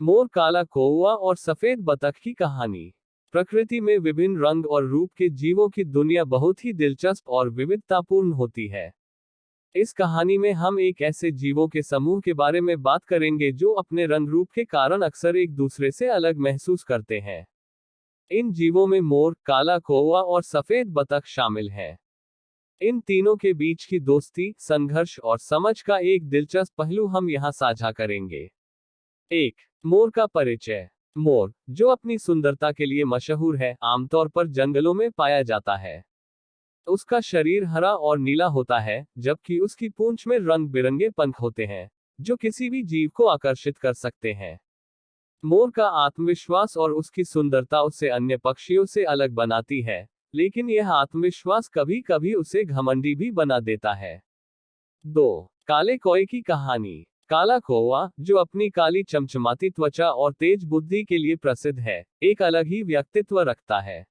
मोर, काला कौवा और सफेद बतख की कहानी। प्रकृति में विभिन्न रंग और रूप के जीवों की दुनिया बहुत ही दिलचस्प और विविधतापूर्ण होती है। इस कहानी में हम एक ऐसे जीवों के समूह के बारे में बात करेंगे जो अपने रंग रूप के कारण अक्सर एक दूसरे से अलग महसूस करते हैं। इन जीवों में मोर, काला कौवा और सफेद बतख शामिल हैं। इन तीनों के बीच की दोस्ती, संघर्ष और समझ का एक दिलचस्प पहलू हम यहाँ साझा करेंगे। 1. मोर का परिचय। मोर, जो अपनी सुंदरता के लिए मशहूर है, आमतौर पर जंगलों में पाया जाता है। उसका शरीर हरा और नीला होता है, जबकि उसकी पूंछ में रंग बिरंगे पंख होते हैं, जो किसी भी जीव को आकर्षित कर सकते हैं। मोर का आत्मविश्वास और उसकी सुंदरता उसे अन्य पक्षियों से अलग बनाती है, लेकिन यह आत्मविश्वास कभी कभी उसे घमंडी भी बना देता है। 2. काले कौवे की कहानी। काला कौवा, जो अपनी काली चमचमाती त्वचा और तेज बुद्धि के लिए प्रसिद्ध है, एक अलग ही व्यक्तित्व रखता है।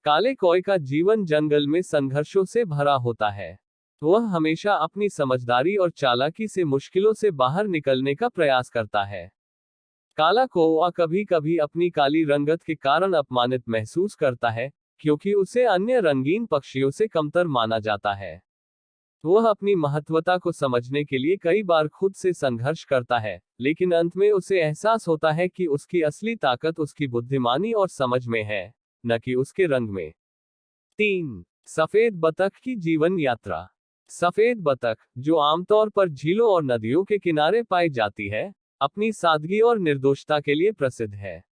काले कौवे का जीवन जंगल में संघर्षों से भरा होता है। वह हमेशा अपनी समझदारी और चालाकी से मुश्किलों से बाहर निकलने का प्रयास करता है। काला कौवा कभी कभी अपनी काली रंगत के कारण अपमानित महसूस करता है, क्योंकि उसे अन्य रंगीन पक्षियों से कमतर माना जाता है। वह अपनी महत्वता को समझने के लिए कई बार खुद से संघर्ष करता है, लेकिन अंत में उसे एहसास होता है कि उसकी असली ताकत उसकी बुद्धिमानी और समझ में है, न कि उसके रंग में। 3. सफेद बतख की जीवन यात्रा। सफेद बतख, जो आमतौर पर झीलों और नदियों के किनारे पाई जाती है, अपनी सादगी और निर्दोषता के लिए प्रसिद्ध है।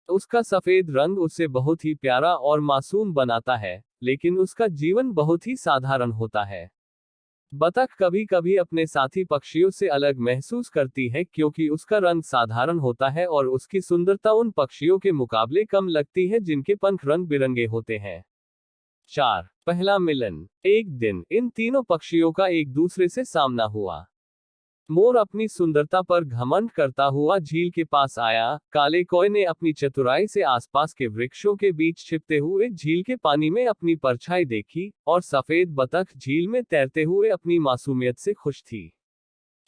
उसका सफेद रंग उसे बहुत ही प्यारा और मासूम बनाता है, लेकिन उसका जीवन बहुत ही साधारण होता है। बतख कभी कभी अपने साथी पक्षियों से अलग महसूस करती है, क्योंकि उसका रंग साधारण होता है और उसकी सुंदरता उन पक्षियों के मुकाबले कम लगती है जिनके पंख रंग बिरंगे होते हैं। 4. पहला मिलन। एक दिन इन तीनों पक्षियों का एक दूसरे से सामना हुआ। मोर अपनी सुंदरता पर घमंड करता हुआ झील के पास आया। काले कौवे ने अपनी चतुराई से आसपास के वृक्षों के बीच छिपते हुए झील के पानी में अपनी परछाई देखी, और सफेद बतख झील में तैरते हुए अपनी मासूमियत से खुश थी।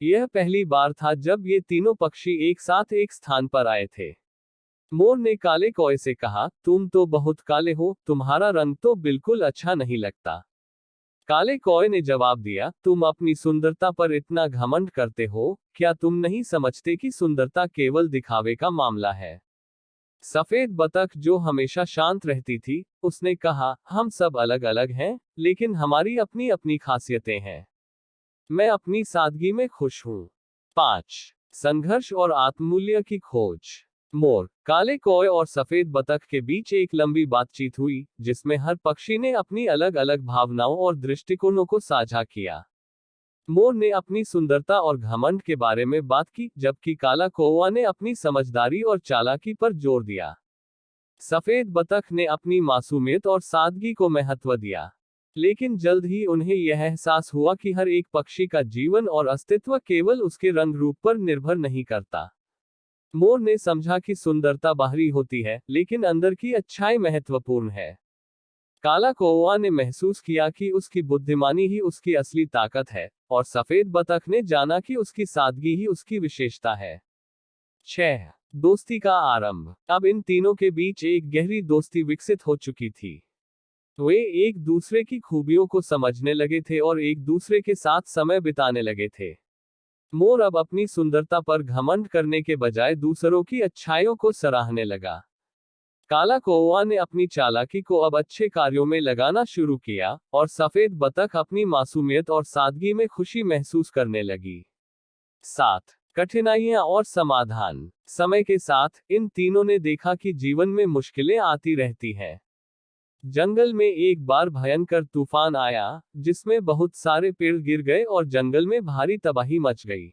यह पहली बार था जब ये तीनों पक्षी एक साथ एक स्थान पर आए थे। मोर ने काले कौवे से कहा, तुम तो बहुत काले हो, तुम्हारा रंग तो बिल्कुल अच्छा नहीं लगता। काले कौवे ने जवाब दिया, तुम अपनी सुंदरता पर इतना घमंड करते हो, क्या तुम नहीं समझते कि सुंदरता केवल दिखावे का मामला है। सफेद बतख, जो हमेशा शांत रहती थी, उसने कहा, हम सब अलग अलग हैं, लेकिन हमारी अपनी अपनी खासियतें हैं। मैं अपनी सादगी में खुश हूं। 5. संघर्ष और आत्ममूल्य की खोज। मोर, काले कौवे और सफेद बतख के बीच एक लंबी बातचीत हुई, जिसमें हर पक्षी ने अपनी अलग अलग भावनाओं और दृष्टिकोणों को साझा किया। मोर ने अपनी सुंदरता और घमंड के बारे में बात की, जबकि काला कौवा ने अपनी समझदारी और चालाकी पर जोर दिया। सफेद बतख ने अपनी मासूमियत और सादगी को महत्व दिया। लेकिन जल्द ही उन्हें यह एहसास हुआ कि हर एक पक्षी का जीवन और अस्तित्व केवल उसके रंग रूप पर निर्भर नहीं करता। मोर ने समझा कि सुंदरता बाहरी होती है, लेकिन अंदर की अच्छाई महत्वपूर्ण है। काला कौवा ने महसूस किया कि उसकी बुद्धिमानी ही उसकी असली ताकत है, और सफेद बतख ने जाना कि उसकी सादगी ही उसकी विशेषता है। 6. दोस्ती का आरंभ। अब इन तीनों के बीच एक गहरी दोस्ती विकसित हो चुकी थी। वे एक दूसरे की खूबियों को समझने लगे थे और एक दूसरे के साथ समय बिताने लगे थे। मोर अब अपनी सुंदरता पर घमंड करने के बजाय दूसरों की अच्छाइयों को सराहने लगा। काला कौवा ने अपनी चालाकी को अब अच्छे कार्यों में लगाना शुरू किया, और सफेद बतख अपनी मासूमियत और सादगी में खुशी महसूस करने लगी। 7. कठिनाइयां और समाधान। समय के साथ इन तीनों ने देखा कि जीवन में मुश्किलें आती रहती हैं। जंगल में एक बार भयंकर तूफान आया, जिसमें बहुत सारे पेड़ गिर गए और जंगल में भारी तबाही मच गई।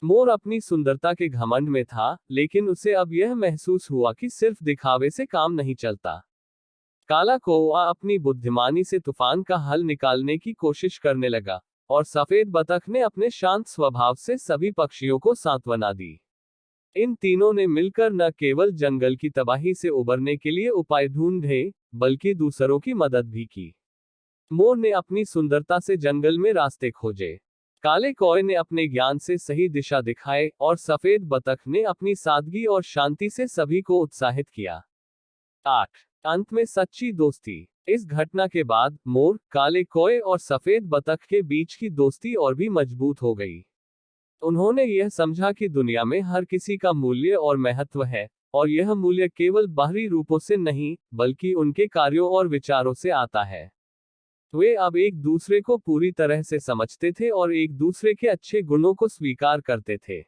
मोर अपनी सुंदरता के घमंड में था, लेकिन उसे अब यह महसूस हुआ कि सिर्फ दिखावे से काम नहीं चलता। काला कौवा अपनी बुद्धिमानी से तूफान का हल निकालने की कोशिश करने लगा, और सफेद बतख ने अपने शांत स्वभाव से सभी पक्षियों को सांत्वना दी। इन तीनों ने मिलकर न केवल जंगल की तबाही से उबरने के लिए उपाय ढूंढे, बल्कि दूसरों की मदद भी की। मोर ने अपनी सुंदरता से जंगल में रास्ते खोजे। काले कौवे ने अपने ज्ञान से सही दिशा दिखाए और सफेद बतख ने अपनी सादगी और शांति से सभी को उत्साहित किया। 8। अंत में सच्ची दोस्ती। इस घटना के बाद मोर, काले कौवे और सफेद बतख के बीच की दोस्ती और भी मजबूत हो गई। उन्होंने यह समझा कि दुनिया में हर किसी का मूल्य और महत्व है, और यह मूल्य केवल बाहरी रूपों से नहीं, बल्कि उनके कार्यों और विचारों से आता है। वे अब एक दूसरे को पूरी तरह से समझते थे और एक दूसरे के अच्छे गुणों को स्वीकार करते थे।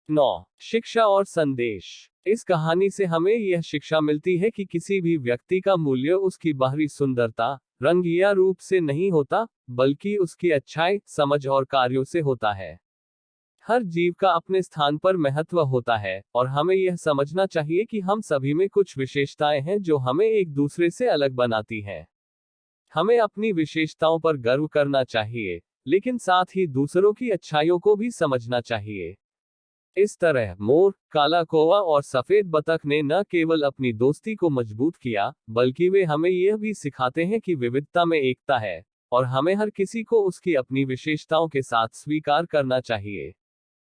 9। शिक्षा और संदेश। इस कहानी से हमें यह शिक्षा मिलती है कि किसी भी व्यक्ति का मूल्य उसकी बाहरी सुंदरता, रंग या रूप से नहीं होता, बल्कि उसकी अच्छाई, समझ और कार्यों से होता है। हर जीव का अपने स्थान पर महत्व होता है, और हमें यह समझना चाहिए कि हम सभी में कुछ विशेषताएं हैं जो हमें एक दूसरे से अलग बनाती हैं। हमें अपनी विशेषताओं पर गर्व करना चाहिए, लेकिन साथ ही दूसरों की अच्छाइयों को भी समझना चाहिए। इस तरह मोर, काला कौवा और सफेद बतख ने न केवल अपनी दोस्ती को मजबूत किया, बल्कि वे हमें यह भी सिखाते हैं कि विविधता में एकता है, और हमें हर किसी को उसकी अपनी विशेषताओं के साथ स्वीकार करना चाहिए।